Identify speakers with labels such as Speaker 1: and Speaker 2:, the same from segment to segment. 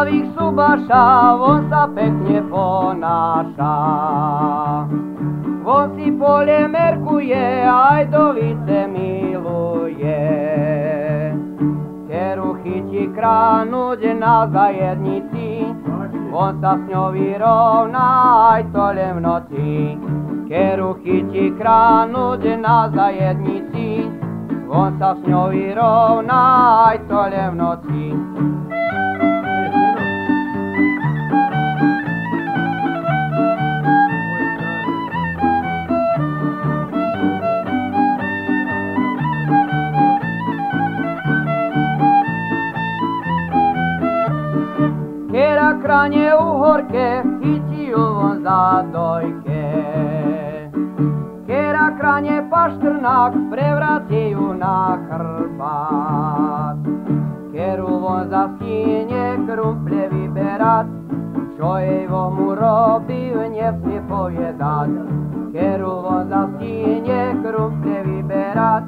Speaker 1: Slavik Subaša, on sa pekne ponáša. On si polje merkuje, Ajdovice miluje. Keru chytí kránuť na zajednici, on sa s ňou vyrovná aj to len v noci. Keru chytí kránuť na zajednici, on sa s ňou vyrovná aj to len v noci. Kera kranie uhorke, chytí ju von za dojke. Kera kranie paštrnak, prevráti ju na chrbát. Keru von za skine krumple vyberať, čo jej vomu robil, nesmie povedať. Keru von za skine krumple vyberať,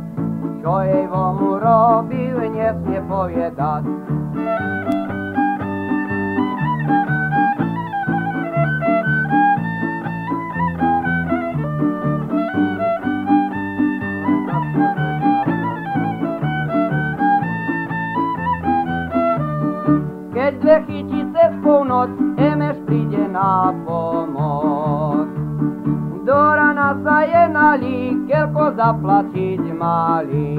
Speaker 1: čo jej vomu robil, nesmie povedať. Keď dve chytí cez polnoc, Emeš príde na pomoc. Do rana sa jednali, keľko zaplatiť mali.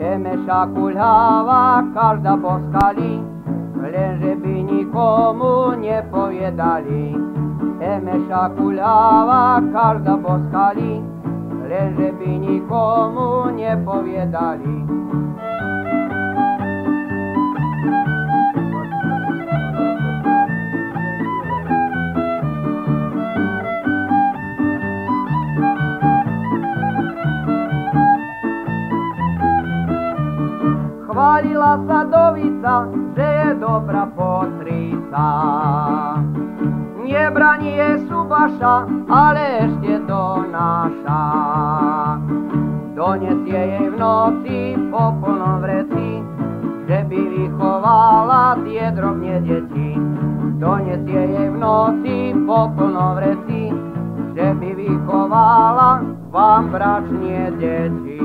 Speaker 1: Emeša kuľháva, každá poskali, lenže by nikomu nepovedali. Emeša kuľháva, každá poskali, lenže by nikomu nepovedali. Chválila sa Dovica, že je dobrá potrica. Nebraní je Subaša, ale ešte donáša. Donesie jej v noci po plnom vreci, že by vychovala tie drobne deti. Donesie jej v noci po plnom vreci, že by vychovala vám bračne deti.